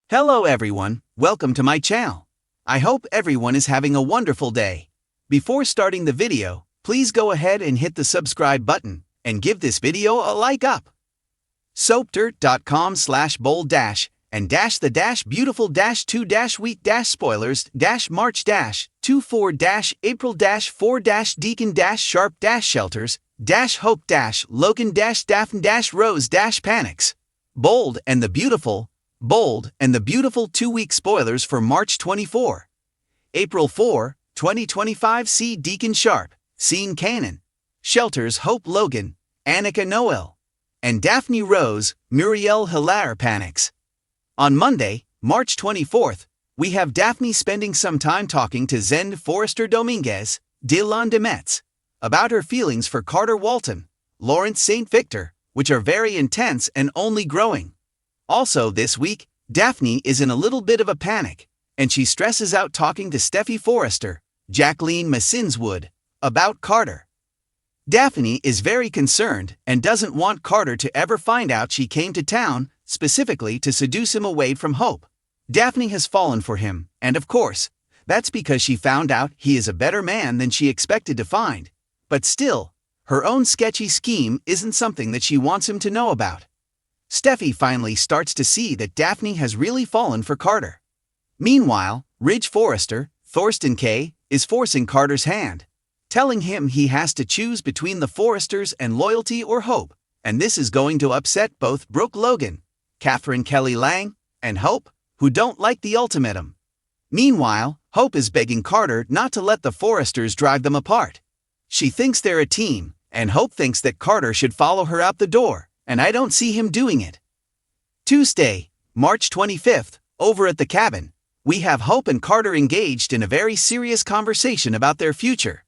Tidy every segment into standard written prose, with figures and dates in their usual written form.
Hello everyone, welcome to my channel. I hope everyone is having a wonderful day. Before starting the video, please go ahead and hit the subscribe button and give this video a like up. Soapdirt.com/bold and the beautiful 2 week spoilers March 24 April 4 Deacon sharp shelters hope Logan Daphne Rose panics. Bold and the beautiful 2-week spoilers for March 24. April 4, 2025 See Deacon Sharp, Seeing Canaan, Shelters Hope Logan, Annika Noel, and Daphne Rose, Muriel Hilaire panics. On Monday, March 24th, we have Daphne spending some time talking to Zen Forrester Dominguez, Dylan Demetz, about her feelings for Carter Walton, Lawrence St. Victor, which are very intense and only growing. Also this week, Daphne is in a little bit of a panic, and she stresses out talking to Steffi Forrester, Jacqueline Massinswood, about Carter. Daphne is very concerned and doesn't want Carter to ever find out she came to town, specifically to seduce him away from Hope. Daphne has fallen for him, and of course, that's because she found out he is a better man than she expected to find. But still, her own sketchy scheme isn't something that she wants him to know about. Steffi finally starts to see that Daphne has really fallen for Carter. Meanwhile, Ridge Forrester, Thorsten K., is forcing Carter's hand, telling him he has to choose between the Forresters and loyalty or hope, and this is going to upset both Brooke Logan, Catherine Kelly Lang, and Hope, who don't like the ultimatum. Meanwhile, Hope is begging Carter not to let the Forresters drive them apart. She thinks they're a team, and Hope thinks that Carter should follow her out the door, and I don't see him doing it. Tuesday, March 25th, over at the cabin, we have Hope and Carter engaged in a very serious conversation about their future.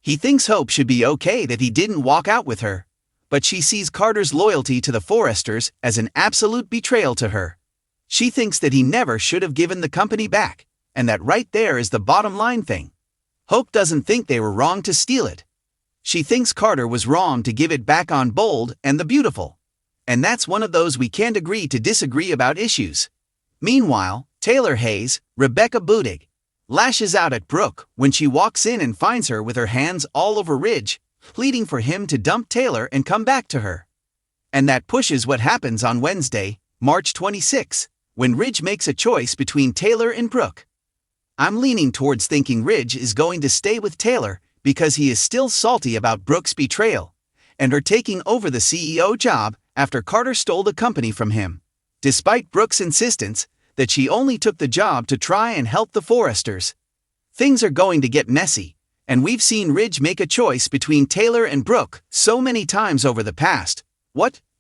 He thinks Hope should be okay that he didn't walk out with her, but she sees Carter's loyalty to the Forresters as an absolute betrayal to her. She thinks that he never should have given the company back, and that right there is the bottom line thing. Hope doesn't think they were wrong to steal it. She thinks Carter was wrong to give it back on Bold and the Beautiful. And that's one of those we can't agree to disagree about issues. Meanwhile, Taylor Hayes, Rebecca Budig, lashes out at Brooke when she walks in and finds her with her hands all over Ridge, pleading for him to dump Taylor and come back to her. And that pushes what happens on Wednesday, March 26, when Ridge makes a choice between Taylor and Brooke. I'm leaning towards thinking Ridge is going to stay with Taylor because he is still salty about Brooke's betrayal, and her taking over the CEO job after Carter stole the company from him, despite Brooke's insistence that she only took the job to try and help the Forresters. Things are going to get messy, and we've seen Ridge make a choice between Taylor and Brooke so many times over the past,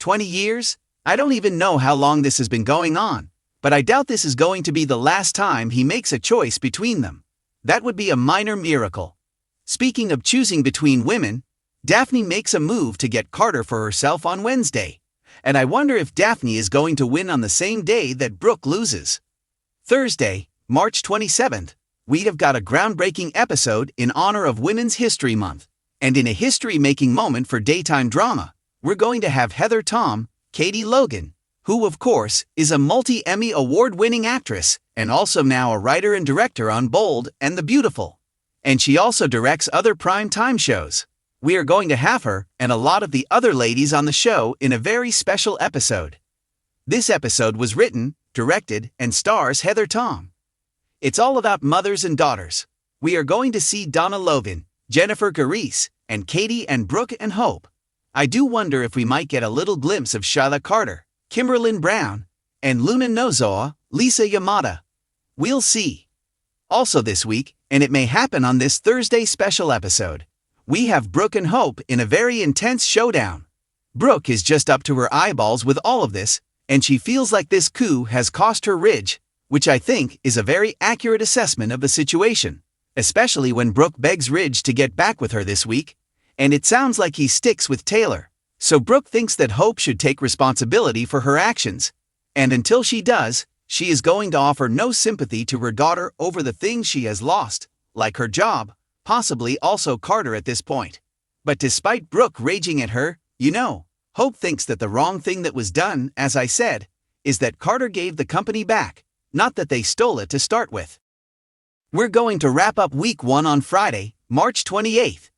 20 years? I don't even know how long this has been going on, but I doubt this is going to be the last time he makes a choice between them. That would be a minor miracle. Speaking of choosing between women, Daphne makes a move to get Carter for herself on Wednesday, and I wonder if Daphne is going to win on the same day that Brooke loses. Thursday, March 27th, we have got a groundbreaking episode in honor of Women's History Month, and in a history-making moment for daytime drama, we're going to have Heather Tom, Katie Logan, who of course is a multi-Emmy award-winning actress and also now a writer and director on Bold and the Beautiful. And she also directs other prime-time shows. We are going to have her and a lot of the other ladies on the show in a very special episode. This episode was written, directed, and stars Heather Tom. It's all about mothers and daughters. We are going to see Donna Logan, Jennifer Gareis, and Katie and Brooke and Hope. I do wonder if we might get a little glimpse of Shyla Carter, Kimberlyn Brown, and Luna Nozoa, Lisa Yamada. We'll see. Also this week, and it may happen on this Thursday special episode, we have Brooke and Hope in a very intense showdown. Brooke is just up to her eyeballs with all of this, and she feels like this coup has cost her Ridge, which I think is a very accurate assessment of the situation, especially when Brooke begs Ridge to get back with her this week, and it sounds like he sticks with Taylor. So Brooke thinks that Hope should take responsibility for her actions, and until she does, she is going to offer no sympathy to her daughter over the things she has lost, like her job, possibly also Carter at this point. But despite Brooke raging at her, Hope thinks that the wrong thing that was done, as I said, is that Carter gave the company back, not that they stole it to start with. We're going to wrap up week 1 on Friday, March 28th.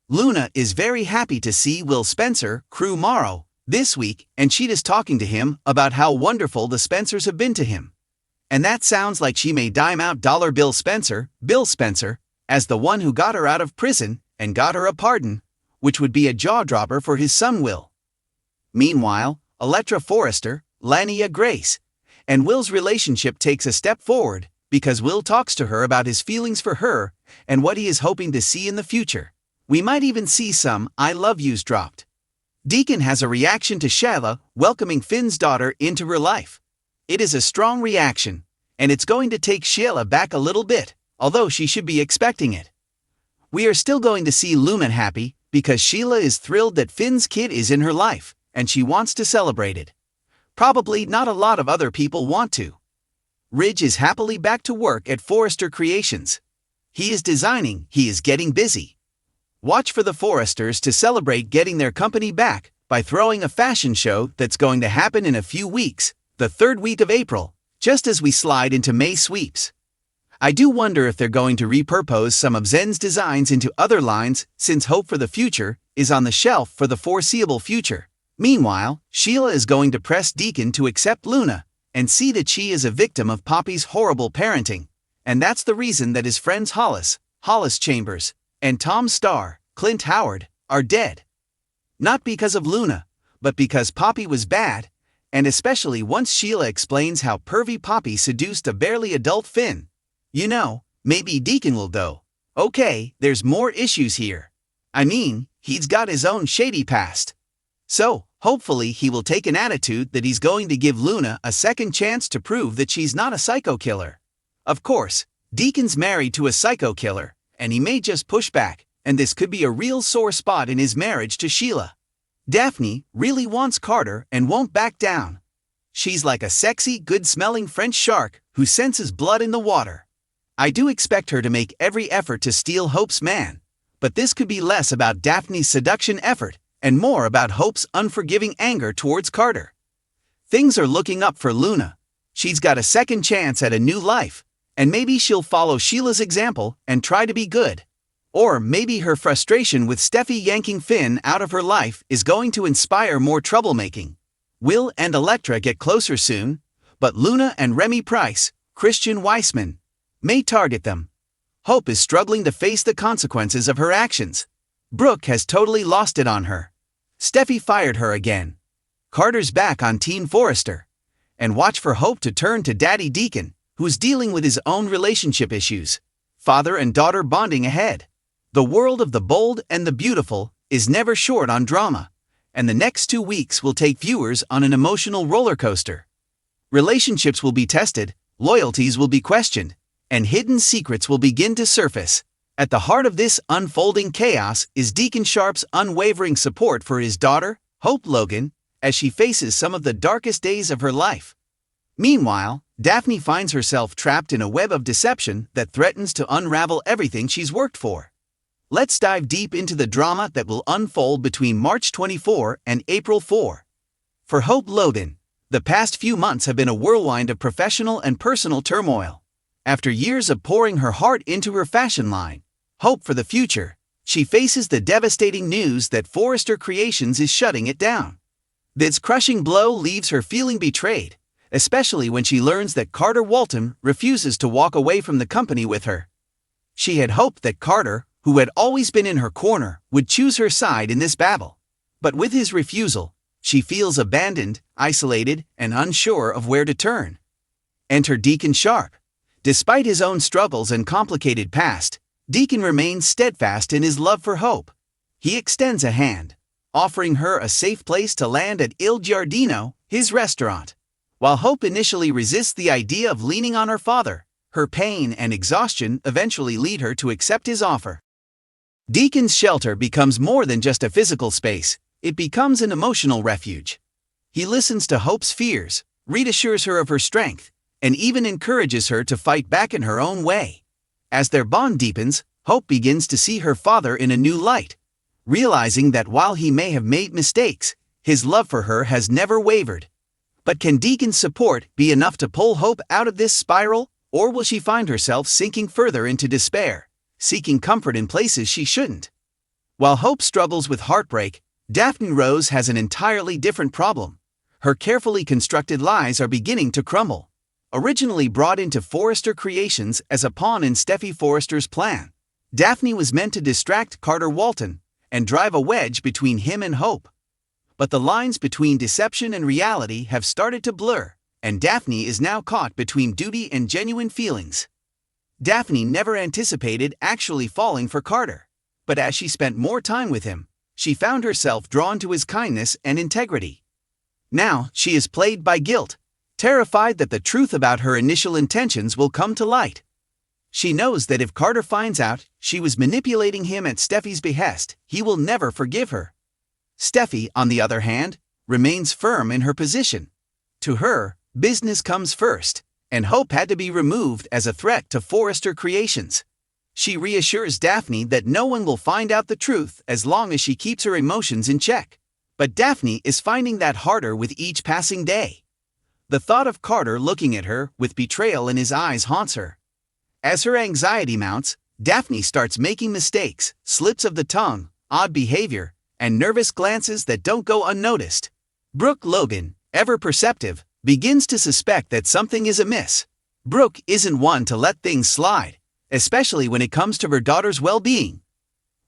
Luna is very happy to see Will Spencer, crew Morrow, this week, and she is talking to him about how wonderful the Spencers have been to him. And that sounds like she may dime out Bill Spencer, as the one who got her out of prison and got her a pardon, which would be a jaw-dropper for his son Will. Meanwhile, Electra Forrester, Lania Grace, and Will's relationship takes a step forward because Will talks to her about his feelings for her and what he is hoping to see in the future. We might even see some "I love yous" dropped. Deacon has a reaction to Sheila welcoming Finn's daughter into her life. It is a strong reaction, and it's going to take Sheila back a little bit, although she should be expecting it. We are still going to see Luna happy because Sheila is thrilled that Finn's kid is in her life, and she wants to celebrate it. Probably not a lot of other people want to. Ridge is happily back to work at Forrester Creations. He is designing, he is getting busy. Watch for the Forresters to celebrate getting their company back by throwing a fashion show that's going to happen in a few weeks, the 3rd week of April, just as we slide into May sweeps. I do wonder if they're going to repurpose some of Zen's designs into other lines, since Hope for the Future is on the shelf for the foreseeable future. Meanwhile, Sheila is going to press Deacon to accept Luna and see that she is a victim of Poppy's horrible parenting, and that's the reason that his friends Hollis Chambers, and Tom Starr, Clint Howard, are dead. Not because of Luna, but because Poppy was bad, and especially once Sheila explains how pervy Poppy seduced a barely adult Finn. You know, maybe Deacon will go, okay, there's more issues here. I mean, he's got his own shady past. So, hopefully he will take an attitude that he's going to give Luna a second chance to prove that she's not a psycho killer. Of course, Deacon's married to a psycho killer, and he may just push back, and this could be a real sore spot in his marriage to Sheila. Daphne really wants Carter and won't back down. She's like a sexy, good-smelling French shark who senses blood in the water. I do expect her to make every effort to steal Hope's man, but this could be less about Daphne's seduction effort and more about Hope's unforgiving anger towards Carter. Things are looking up for Luna. She's got a second chance at a new life, and maybe she'll follow Sheila's example and try to be good. Or maybe her frustration with Steffi yanking Finn out of her life is going to inspire more troublemaking. Will and Electra get closer soon, but Luna and Remy Price, Christian Weissman, may target them. Hope is struggling to face the consequences of her actions. Brooke has totally lost it on her. Steffi fired her again. Carter's back on Team Forrester. And watch for Hope to turn to Daddy Deacon, who's dealing with his own relationship issues. Father and daughter bonding ahead. The world of the bold and the beautiful is never short on drama, and the next 2 weeks will take viewers on an emotional roller coaster. Relationships will be tested, loyalties will be questioned, and hidden secrets will begin to surface. At the heart of this unfolding chaos is Deacon Sharp's unwavering support for his daughter, Hope Logan, as she faces some of the darkest days of her life. Meanwhile, Daphne finds herself trapped in a web of deception that threatens to unravel everything she's worked for. Let's dive deep into the drama that will unfold between March 24 and April 4. For Hope Logan, the past few months have been a whirlwind of professional and personal turmoil. After years of pouring her heart into her fashion line, Hope for the Future, she faces the devastating news that Forrester Creations is shutting it down. This crushing blow leaves her feeling betrayed, especially when she learns that Carter Walton refuses to walk away from the company with her. She had hoped that Carter, who had always been in her corner, would choose her side in this battle. But with his refusal, she feels abandoned, isolated, and unsure of where to turn. Enter Deacon Sharp. Despite his own struggles and complicated past, Deacon remains steadfast in his love for Hope. He extends a hand, offering her a safe place to land at Il Giardino, his restaurant. While Hope initially resists the idea of leaning on her father, her pain and exhaustion eventually lead her to accept his offer. Deacon's shelter becomes more than just a physical space, it becomes an emotional refuge. He listens to Hope's fears, reassures her of her strength, and even encourages her to fight back in her own way. As their bond deepens, Hope begins to see her father in a new light, realizing that while he may have made mistakes, his love for her has never wavered. But can Deacon's support be enough to pull Hope out of this spiral, or will she find herself sinking further into despair, seeking comfort in places she shouldn't? While Hope struggles with heartbreak, Daphne Rose has an entirely different problem. Her carefully constructed lies are beginning to crumble. Originally brought into Forrester Creations as a pawn in Steffi Forrester's plan, Daphne was meant to distract Carter Walton and drive a wedge between him and Hope. But the lines between deception and reality have started to blur, and Daphne is now caught between duty and genuine feelings. Daphne never anticipated actually falling for Carter, but as she spent more time with him, she found herself drawn to his kindness and integrity. Now she is plagued by guilt, terrified that the truth about her initial intentions will come to light. She knows that if Carter finds out she was manipulating him at Steffi's behest, he will never forgive her. Steffi, on the other hand, remains firm in her position. To her, business comes first, and Hope had to be removed as a threat to Forrester Creations. She reassures Daphne that no one will find out the truth as long as she keeps her emotions in check. But Daphne is finding that harder with each passing day. The thought of Carter looking at her with betrayal in his eyes haunts her. As her anxiety mounts, Daphne starts making mistakes, slips of the tongue, odd behavior, and nervous glances that don't go unnoticed. Brooke Logan, ever perceptive, begins to suspect that something is amiss. Brooke isn't one to let things slide, especially when it comes to her daughter's well-being.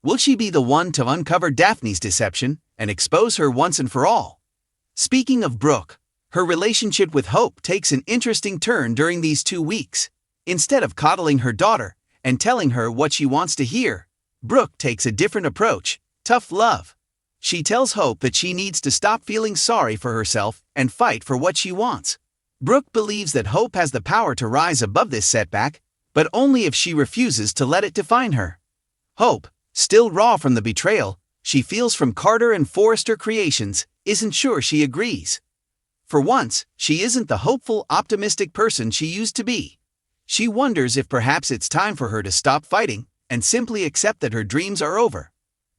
Will she be the one to uncover Daphne's deception and expose her once and for all? Speaking of Brooke, her relationship with Hope takes an interesting turn during these 2 weeks. Instead of coddling her daughter and telling her what she wants to hear, Brooke takes a different approach: tough love. She tells Hope that she needs to stop feeling sorry for herself and fight for what she wants. Brooke believes that Hope has the power to rise above this setback, but only if she refuses to let it define her. Hope, still raw from the betrayal she feels from Carter and Forrester Creations, isn't sure she agrees. For once, she isn't the hopeful, optimistic person she used to be. She wonders if perhaps it's time for her to stop fighting and simply accept that her dreams are over.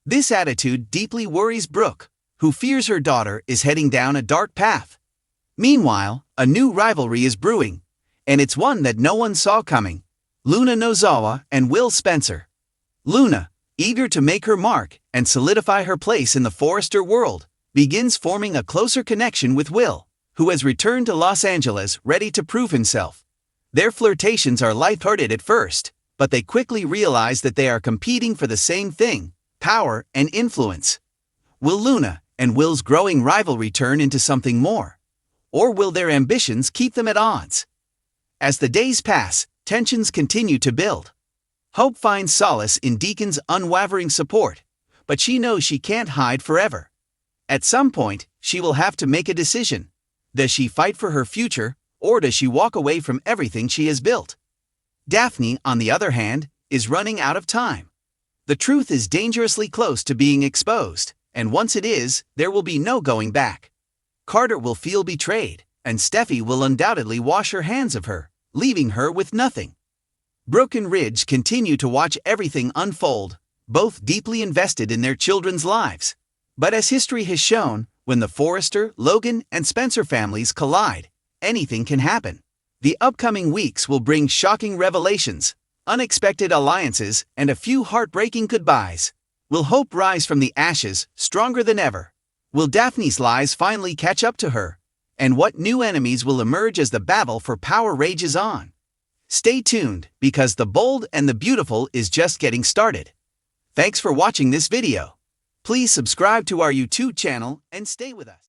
This attitude deeply worries Brooke, who fears her daughter is heading down a dark path. Meanwhile, a new rivalry is brewing, and it's one that no one saw coming: Luna Nozawa and Will Spencer. Luna, eager to make her mark and solidify her place in the Forrester world, begins forming a closer connection with Will, who has returned to Los Angeles ready to prove himself. Their flirtations are lighthearted at first, but they quickly realize that they are competing for the same thing: power and influence. Will Luna and Will's growing rivalry turn into something more? Or will their ambitions keep them at odds? As the days pass, tensions continue to build. Hope finds solace in Deacon's unwavering support, but she knows she can't hide forever. At some point, she will have to make a decision. Does she fight for her future, or does she walk away from everything she has built? Daphne, on the other hand, is running out of time. The truth is dangerously close to being exposed, and once it is, there will be no going back. Carter will feel betrayed, and Steffi will undoubtedly wash her hands of her, leaving her with nothing. Brooke and Ridge continue to watch everything unfold, both deeply invested in their children's lives. But as history has shown, when the Forrester, Logan, and Spencer families collide, anything can happen. The upcoming weeks will bring shocking revelations, unexpected alliances, and a few heartbreaking goodbyes. Will Hope rise from the ashes, stronger than ever? Will Daphne's lies finally catch up to her? And what new enemies will emerge as the battle for power rages on? Stay tuned, because the bold and the beautiful is just getting started. Thanks for watching this video. Please subscribe to our YouTube channel and stay with us.